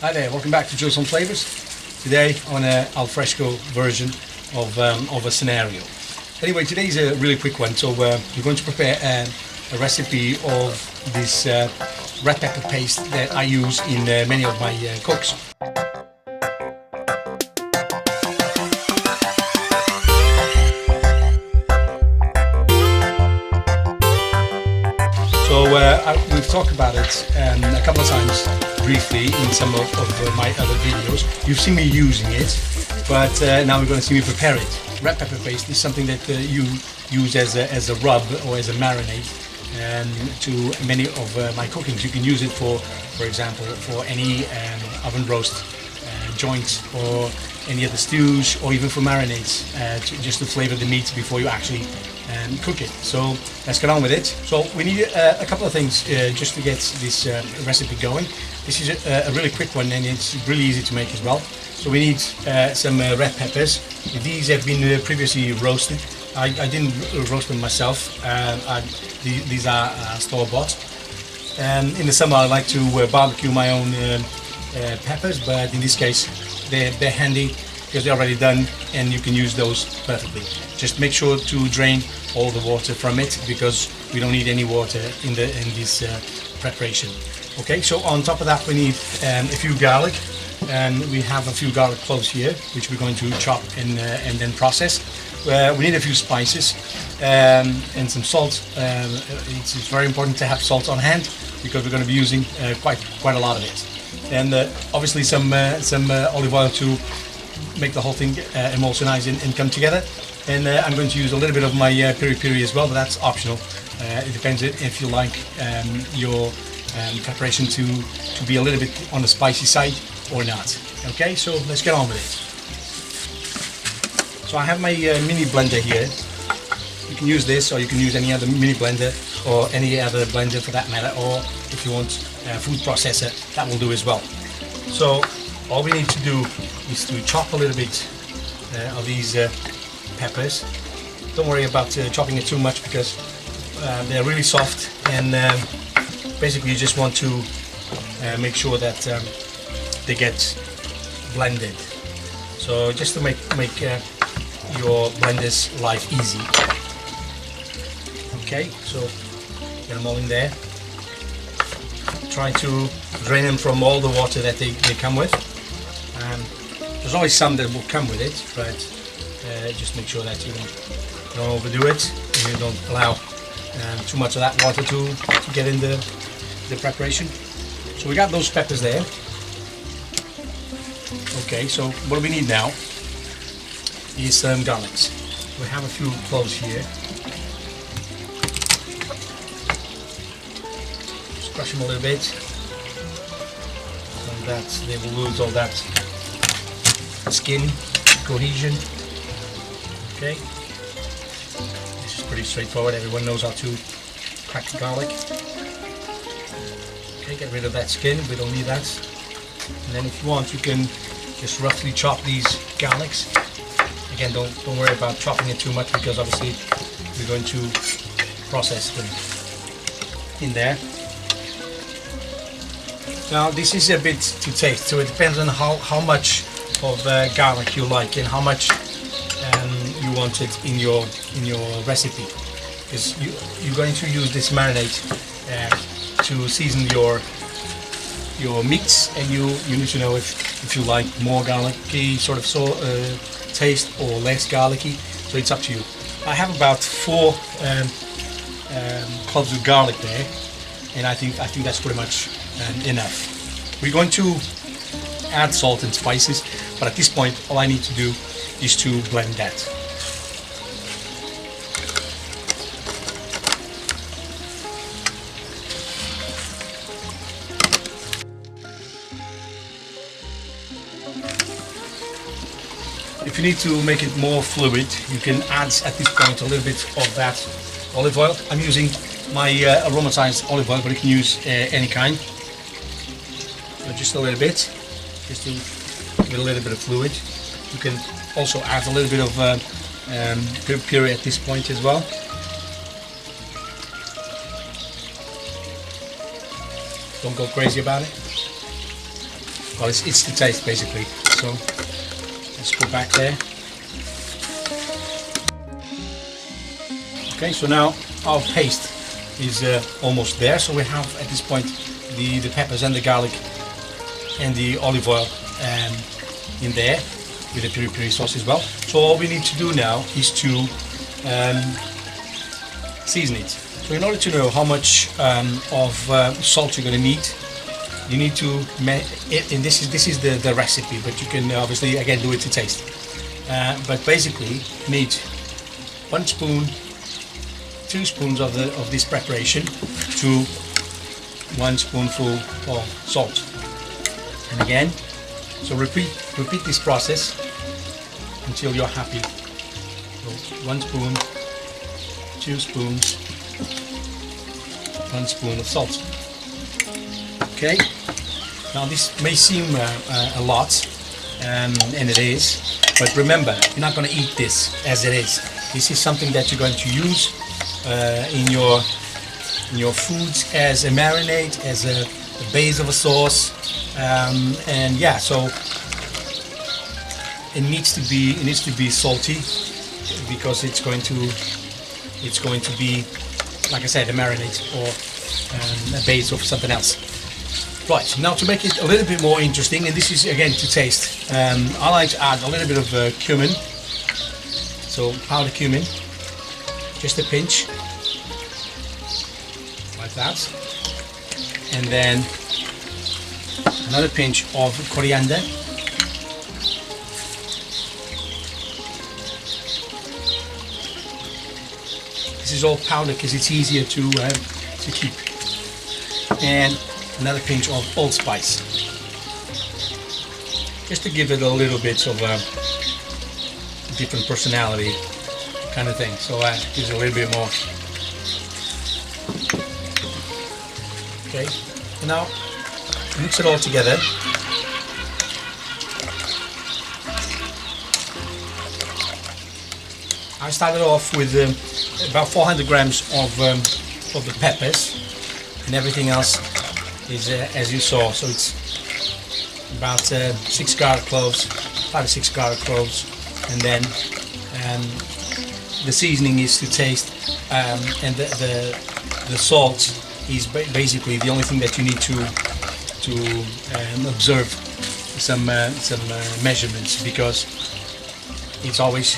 Hi there, welcome back to Jules on Flavors. Today on an al fresco version of a scenario. Anyway, today's a really quick one, so we're going to prepare a recipe of this red pepper paste that I use in many of my cooks. So we've talked about it a couple of times briefly in some of my other videos. You've seen me using it, but now we're going to see me prepare it. Red pepper paste is something that you use as a rub or as a marinade to many of my cookings. You can use it for example, for any oven roast joint or any other stews, or even for marinades, just to flavor the meat before you actually cook it. So let's get on with it. So we need a couple of things just to get this recipe going. This is a really quick one, and it's really easy to make as well. So we need some red peppers. These have been previously roasted. I didn't roast them myself. These are store-bought. In the summer I like to barbecue my own peppers, but in this case they're handy because they're already done and you can use those perfectly. Just make sure to drain all the water from it, because we don't need any water in this preparation. Okay, so on top of that we need a few garlic, and we have a few garlic cloves here which we're going to chop and then process. We need a few spices and some salt. It's very important to have salt on hand because we're going to be using quite a lot of it. And obviously some olive oil to make the whole thing emulsionize and come together. And I'm going to use a little bit of my piri-piri as well, but that's optional. It depends if you like your preparation to be a little bit on the spicy side or not. Okay, so let's get on with it. So I have my mini blender here. You can use this, or you can use any other mini blender, or any other blender for that matter, or if you want a food processor, that will do as well. So all we need to do is to chop a little bit of these peppers. Don't worry about chopping it too much, because they're really soft, and basically you just want to make sure that they get blended. So just to make your blender's life easy. Okay, so get them all in there. Try to drain them from all the water that they come with. There's always some that will come with it, but just make sure that you don't overdo it and you don't allow too much of that water to get in the preparation. So we got those peppers there. Okay, so what we need now is some garlics. We have a few cloves here. Just crush them a little bit, so that they will lose all that skin cohesion. Okay, this is pretty straightforward. Everyone knows how to crack the garlic. Okay, get rid of that skin. We don't need that. And then if you want, you can just roughly chop these garlics. Again, don't worry about chopping it too much, because obviously we're going to process them in there. Now this is a bit to taste, so it depends on how much of garlic you like and how much you want it in your recipe. Because you're going to use this marinade to season your meats, and you need to know if you like more garlicky sort of taste or less garlicky. So it's up to you. I have about 4 cloves of garlic there, and I think that's pretty much enough. We're going to add salt and spices, but at this point all I need to do is to blend that. If you need to make it more fluid, you can add at this point a little bit of that olive oil. I'm using my aromatized olive oil, but you can use any kind. So just a little bit, just to get a little bit of fluid. You can also add a little bit of puree at this point as well. Don't go crazy about it. Well, it's the taste basically. So let's go back there. Okay, so now our paste is almost there. So we have at this point the peppers and the garlic and the olive oil in there with the piri piri sauce as well. So all we need to do now is to season it. So in order to know how much of salt you're going to need, you need to, and this is the recipe, but you can obviously again do it to taste. But basically, you need 1 spoon, 2 spoons of this preparation to 1 spoonful of salt. And again, so repeat this process until you're happy. So 1 spoon, 2 spoons, 1 spoon of salt. Okay. Now this may seem a lot, and it is, but remember, you're not going to eat this as it is. This is something that you're going to use in your foods as a marinade, as a base of a sauce, and yeah. So it needs to be salty because it's going to be, like I said, a marinade or a base of something else. Right, now to make it a little bit more interesting, and this is again to taste, I like to add a little bit of cumin. So powdered cumin, just a pinch, like that, and then another pinch of coriander. This is all powder because it's easier to keep. And another pinch of allspice, just to give it a little bit of a different personality kind of thing. So gives it a little bit more. Okay, and now mix it all together. I started off with about 400 grams of the peppers, and everything else is as you saw. So it's about 6 garlic cloves, 5 or 6 garlic cloves, and then the seasoning is to taste, and the salt is basically the only thing that you need to observe some measurements, because it's always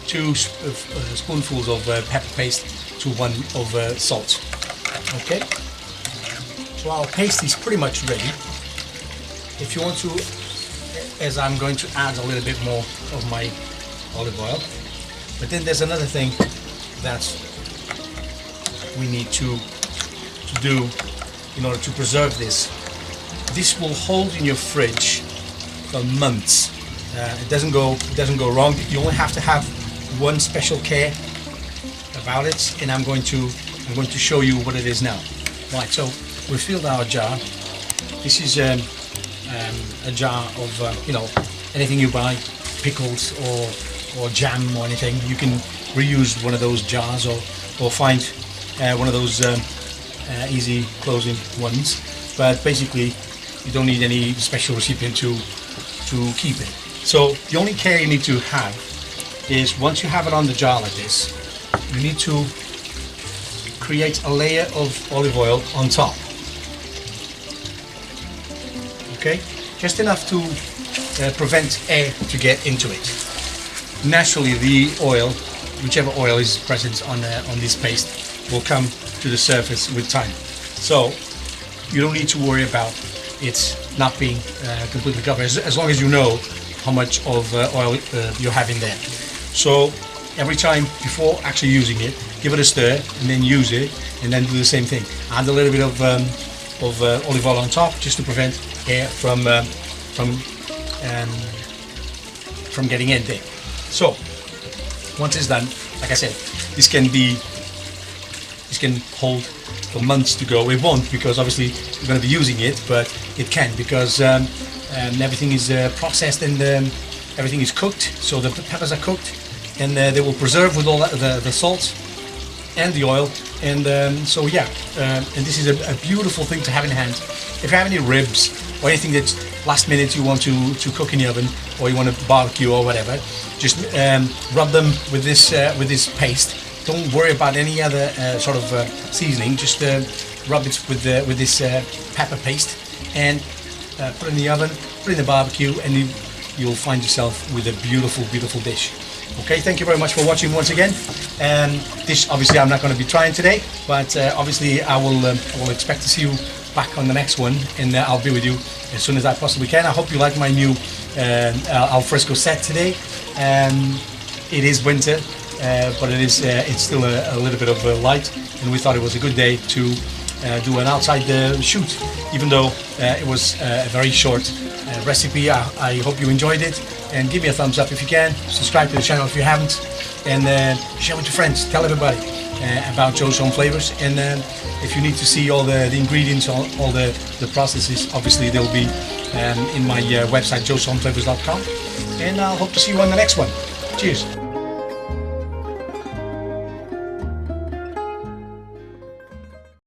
2 spoonfuls of pepper paste to 1 of salt. Okay, so our paste is pretty much ready. If you want to, as I'm going to add a little bit more of my olive oil, but then there's another thing that we need to do in order to preserve this. This will hold in your fridge for months. It doesn't go wrong. You only have to have one special care about it, and I'm going to show you what it is now. Right, so we filled our jar. This is a jar of anything you buy, pickles or jam or anything. You can reuse one of those jars or find one of those easy closing ones. But basically, you don't need any special recipient to keep it. So the only care you need to have is, once you have it on the jar like this, you need to create a layer of olive oil on top. Okay, just enough to prevent air to get into it. Naturally, the oil, whichever oil is present on this paste, will come to the surface with time. So you don't need to worry about it not being completely covered, as long as you know how much of oil you have in there. So every time before actually using it, give it a stir and then use it, and then do the same thing. Add a little bit of olive oil on top, just to prevent air from getting in there. So once it's done, like I said, this can hold for months to go. It won't, because obviously we're going to be using it, but it can, because everything is processed and everything is cooked. So the peppers are cooked, and they will preserve with all the salt and the oil, and and this is a beautiful thing to have in hand. If you have any ribs or anything that last minute you want to cook in the oven, or you want to barbecue or whatever, just rub them with this paste. Don't worry about any other sort of seasoning. Just rub it with this pepper paste and put it in the oven, put it in the barbecue, and you'll find yourself with a beautiful, beautiful dish. Okay, thank you very much for watching once again. This obviously I'm not going to be trying today, but obviously I will expect to see you back on the next one, and I'll be with you as soon as I possibly can. I hope you like my new alfresco set today. It is winter, but it's still a little bit of light, and we thought it was a good day to do an outside shoot, even though it was a very short recipe. I hope you enjoyed it, and give me a thumbs up if you can. Subscribe to the channel if you haven't, and share with your friends. Tell everybody about Joe's Home Flavors, and if you need to see all the ingredients, all the processes, obviously they'll be in my website joeshomeflavors.com, and I'll hope to see you on the next one. Cheers.